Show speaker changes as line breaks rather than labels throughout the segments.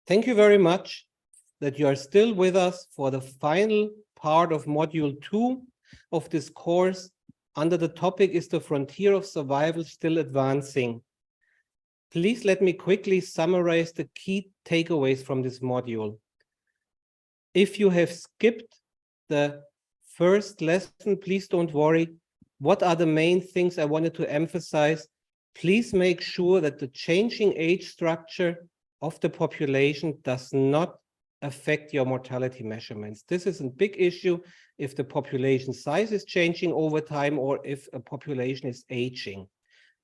Thank you very much that you are still with us for the final part of Module 2 of this course. Under the topic is the frontier of survival still advancing. Please let me quickly summarize the key takeaways from this module. If you have skipped the first lesson, please don't worry. What are the main things I wanted to emphasize? Please make sure that the changing age structure of the population does not affect your mortality measurements. This is a big issue if the population size is changing over time or if a population is aging.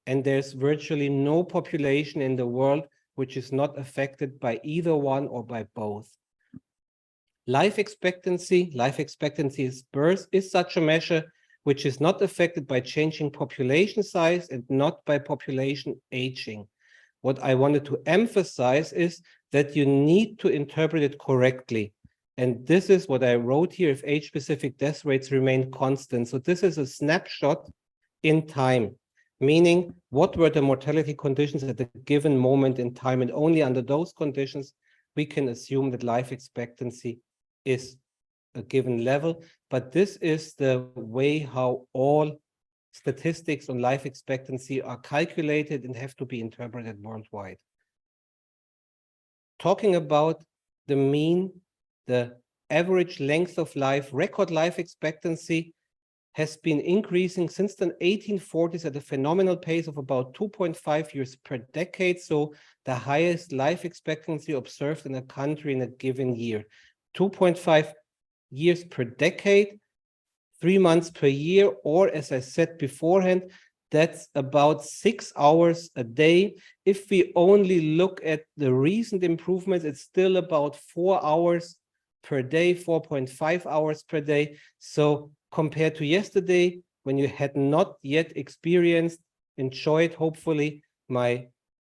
And there's virtually no population in the world which is not affected by either one or by both. Life expectancy is birth, is such a measure which is not affected by changing population size and not by population aging. What I wanted to emphasize is that you need to interpret it correctly. And this is what I wrote here, if age-specific death rates remain constant. So this is a snapshot in time, meaning what were the mortality conditions at a given moment in time, and only under those conditions we can assume that life expectancy is a given level. But this is the way how all statistics on life expectancy are calculated and have to be interpreted worldwide. Talking about the mean, the average length of life, record life expectancy has been increasing since the 1840s at a phenomenal pace of about 2.5 years per decade. So the highest life expectancy observed in a country in a given year. 2.5 years per decade, 3 months per year, or as I said beforehand, that's about 6 hours a day. If we only look at the recent improvements, it's still about 4 hours per day, 4.5 hours per day. So compared to yesterday, when you had not yet experienced, enjoyed, hopefully, my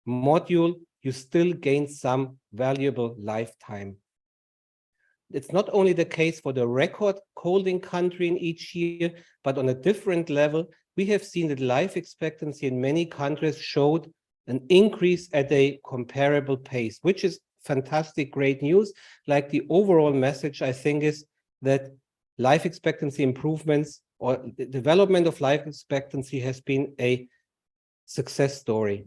module, you still gain some valuable lifetime. It's not only the case for the record holding country in each year, but on a different level, we have seen that life expectancy in many countries showed an increase at a comparable pace, which is fantastic, great news. Like the overall message, I think, is that life expectancy improvements or the development of life expectancy has been a success story.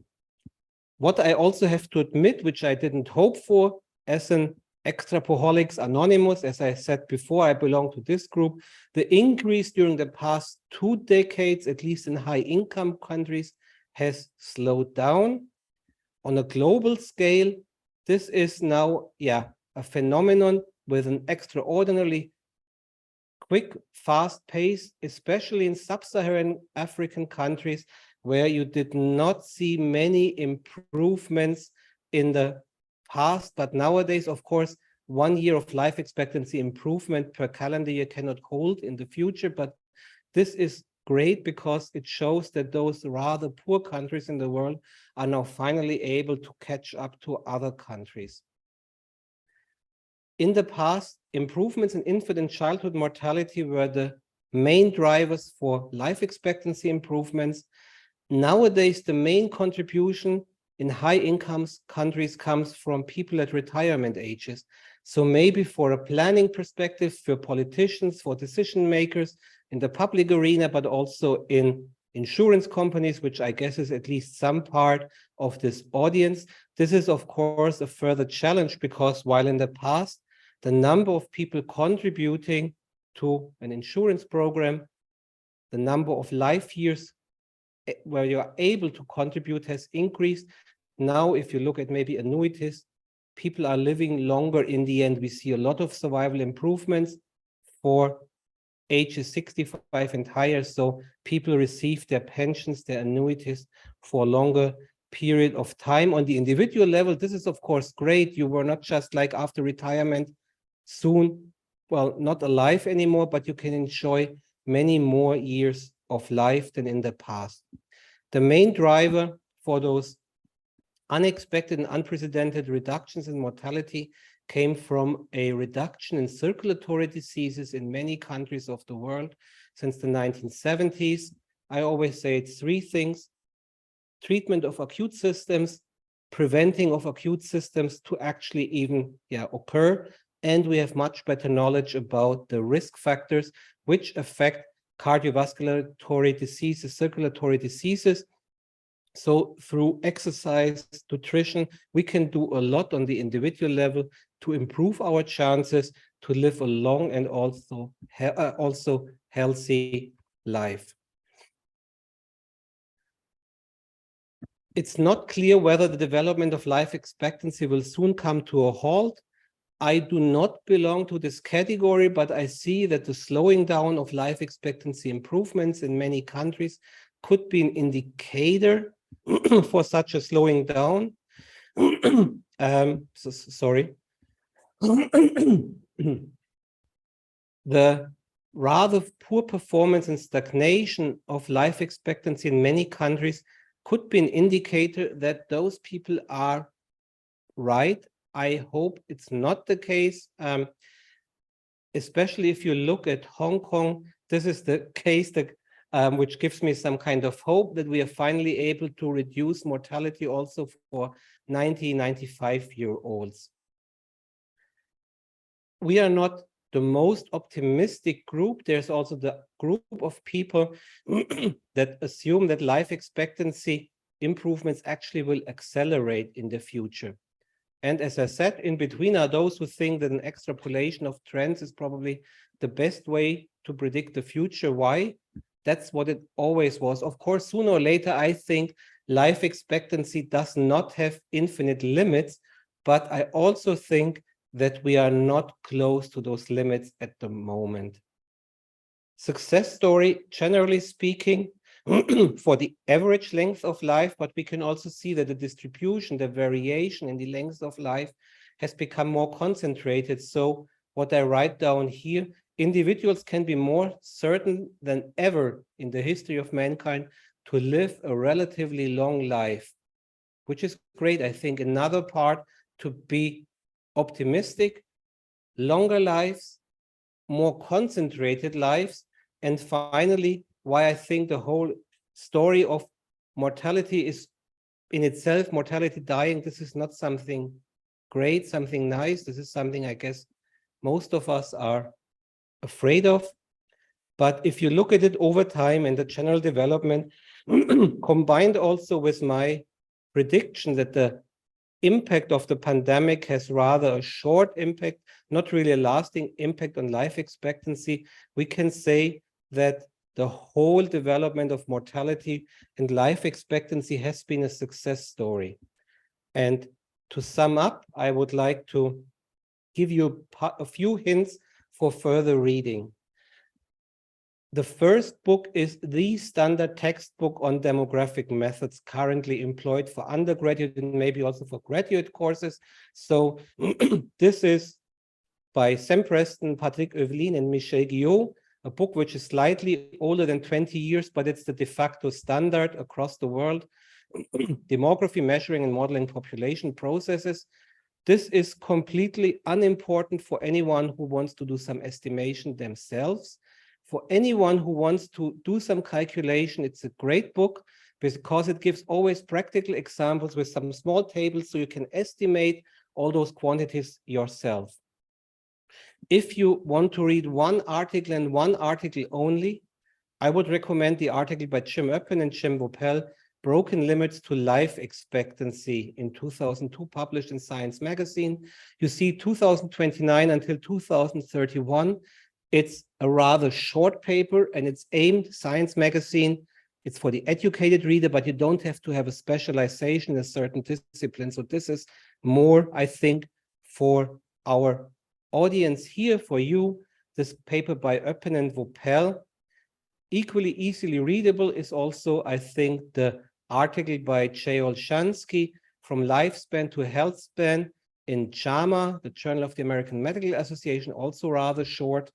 What I also have to admit, which I didn't hope for as an Extrapaholics Anonymous, as I said before, I belong to this group. The increase during the past 2 decades, at least in high-income countries, has slowed down. On a global scale, this is now, a phenomenon with an extraordinarily quick, fast pace, especially in sub-Saharan African countries, where you did not see many improvements in the past, but nowadays, of course, 1 year of life expectancy improvement per calendar year cannot hold in the future, but this is great because it shows that those rather poor countries in the world are now finally able to catch up to other countries. In the past, improvements in infant and childhood mortality were the main drivers for life expectancy improvements. Nowadays, the main contribution in high-income countries comes from people at retirement ages. So maybe for a planning perspective, for politicians, for decision makers in the public arena, but also in insurance companies, which I guess is at least some part of this audience. This is, of course, a further challenge because while in the past, the number of people contributing to an insurance program, the number of life years where you are able to contribute has increased. Now, if you look at maybe annuities, people are living longer in the end. We see a lot of survival improvements for ages 65 and higher. So people receive their pensions, their annuities for a longer period of time. On the individual level, this is, of course, great. You were not just like after retirement soon, well, not alive anymore, but you can enjoy many more years of life than in the past. The main driver for those unexpected and unprecedented reductions in mortality came from a reduction in circulatory diseases in many countries of the world since the 1970s. I always say it's 3 things: treatment of acute systems, preventing of acute systems to actually even occur. And we have much better knowledge about the risk factors which affect cardiovascular diseases, circulatory diseases. So through exercise, nutrition, we can do a lot on the individual level to improve our chances to live a long and also healthy life. It's not clear whether the development of life expectancy will soon come to a halt. I do not belong to this category, but I see that the slowing down of life expectancy improvements in many countries could be an indicator for such a slowing down. Sorry. The rather poor performance and stagnation of life expectancy in many countries could be an indicator that those people are right. I hope it's not the case, especially if you look at Hong Kong. This is the case that which gives me some kind of hope that we are finally able to reduce mortality also for 90, 95-year-olds. We are not the most optimistic group. There's also the group of people that assume that life expectancy improvements actually will accelerate in the future. And as I said, in between are those who think that an extrapolation of trends is probably the best way to predict the future. Why? That's what it always was. Of course, sooner or later, I think life expectancy does not have infinite limits, but I also think that we are not close to those limits at the moment. Success story, generally speaking, for the average length of life, but we can also see that the distribution, the variation in the length of life has become more concentrated. So what I write down here, individuals can be more certain than ever in the history of mankind to live a relatively long life, which is great. I think another part to be optimistic, longer lives, more concentrated lives, and finally, why I think the whole story of mortality is in itself, mortality dying, this is not something great, something nice. This is something I guess most of us are afraid of. But if you look at it over time and the general development, combined also with my prediction that the impact of the pandemic has rather a short impact, not really a lasting impact on life expectancy, we can say that the whole development of mortality and life expectancy has been a success story. And to sum up, I would like to give you a few hints for further reading. The first book is the standard textbook on demographic methods currently employed for undergraduate and maybe also for graduate courses. So this is by Sam Preston, Patrick Evelyn, and Michel Guillot, a book which is slightly older than 20 years, but it's the de facto standard across the world. Demography, measuring and modeling population processes. This is completely unimportant for anyone who wants to do some estimation themselves. For anyone who wants to do some calculation, it's a great book because it gives always practical examples with some small tables so you can estimate all those quantities yourself. If you want to read one article and one article only, I would recommend the article by Jim Oppen and Jim Vopel, Broken Limits to Life Expectancy in 2002, published in Science Magazine. You see 2029 until 2031. It's a rather short paper and it's aimed, Science Magazine, it's for the educated reader, but you don't have to have a specialization in a certain discipline. So this is more, I think, for our audience here, for you. This paper by Oppen and Vopel, equally easily readable, is also, I think, the article by Jay Olshansky, From Lifespan to Healthspan in JAMA, the Journal of the American Medical Association, also rather short.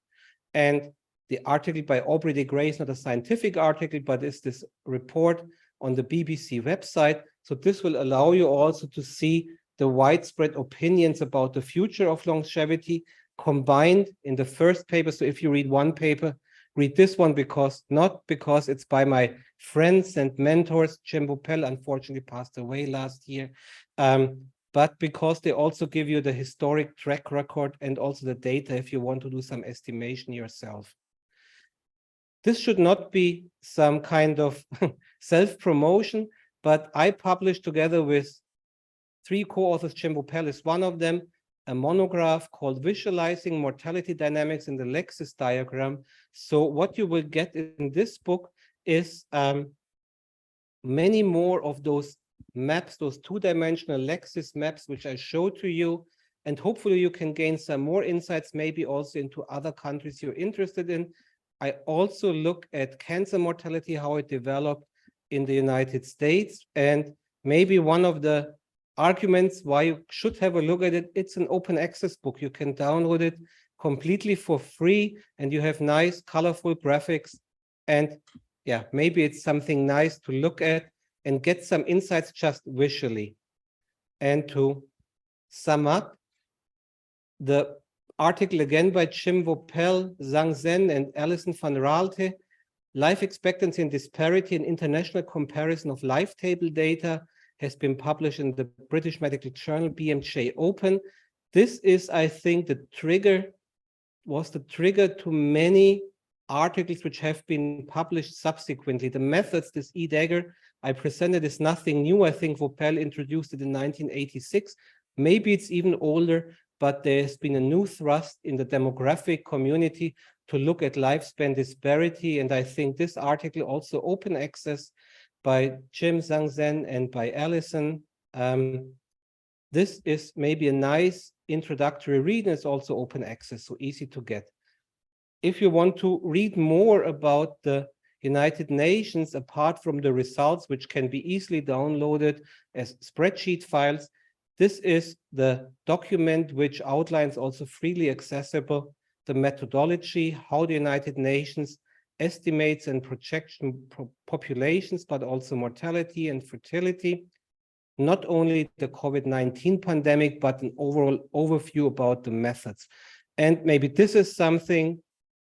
And the article by Aubrey de Grey is not a scientific article, but is this report on the BBC website. So this will allow you also to see the widespread opinions about the future of longevity combined in the first paper. So if you read one paper, read this one, because not because it's by my friends and mentors. Jim Voppel unfortunately passed away last year. But because they also give you the historic track record and also the data if you want to do some estimation yourself. This should not be some kind of self-promotion, but I published together with 3 co-authors, Jim Voppel is one of them, a monograph called Visualizing Mortality Dynamics in the Lexis Diagram. So what you will get in this book is many more of those maps, those 2-dimensional Lexis maps, which I showed to you. And hopefully you can gain some more insights, maybe also into other countries you're interested in. I also look at cancer mortality, how it developed in the United States. And maybe one of the arguments why you should have a look at it, it's an open access book. You can download it completely for free, and you have nice, colorful graphics. And yeah, maybe it's something nice to look at and get some insights just visually. And to sum up, the article again by Jim Voppel, Zhang Zhen, and Alison van Raalte, Life Expectancy and Disparity in International Comparison of Life Table Data, has been published in the British Medical Journal, BMJ Open. This is, I think, the trigger to many articles which have been published subsequently. The methods, this E-Dagger I presented, is nothing new. I think Voppel introduced it in 1986. Maybe it's even older, but there's been a new thrust in the demographic community to look at lifespan disparity. And I think this article, also open access by Jim, Zhang Zhen, and by Alison, this is maybe a nice introductory read, and it's also open access, so easy to get. If you want to read more about the United Nations, apart from the results, which can be easily downloaded as spreadsheet files, this is the document which outlines, also freely accessible, the methodology, how the United Nations estimates and projects populations, but also mortality and fertility. Not only the COVID-19 pandemic, but an overall overview about the methods. And maybe this is something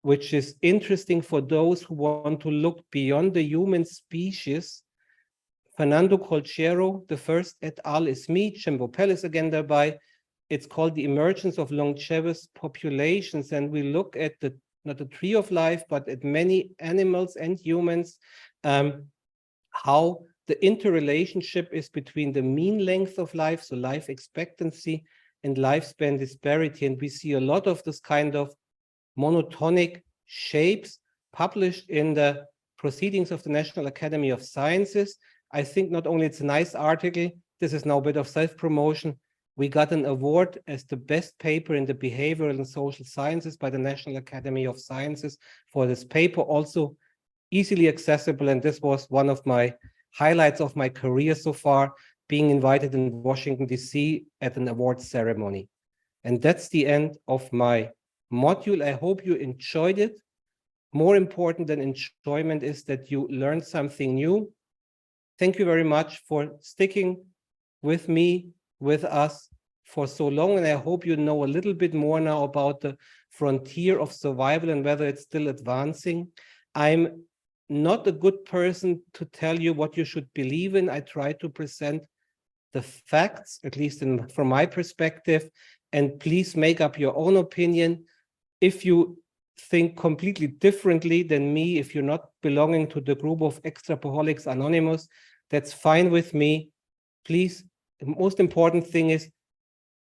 which is interesting for those who want to look beyond the human species. Fernando Colchero, the first et al. Is me, Jim Voppel is again thereby. It's called The Emergence of Longevous Populations, and we look at the, not the tree of life, but at many animals and humans, how the interrelationship is between the mean length of life, so life expectancy, and lifespan disparity. And we see a lot of this kind of monotonic shapes published in the Proceedings of the National Academy of Sciences. I think not only it's a nice article, this is now a bit of self-promotion. We got an award as the best paper in the behavioral and social sciences by the National Academy of Sciences for this paper, also easily accessible. And this was one of my highlights of my career so far, being invited in Washington, DC at an award ceremony. And that's the end of my module. I hope you enjoyed it. More important than enjoyment is that you learned something new. Thank you very much for sticking with me, with us for so long. And I hope you know a little bit more now about the frontier of survival and whether it's still advancing. I'm not a good person to tell you what you should believe in. I try to present the facts, at least from my perspective, and please make up your own opinion. If you think completely differently than me, if you're not belonging to the group of Extrapaholics Anonymous, that's fine with me. Please, the most important thing is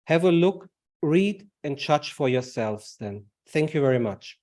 have a look, read, and judge for yourselves then. Thank you very much.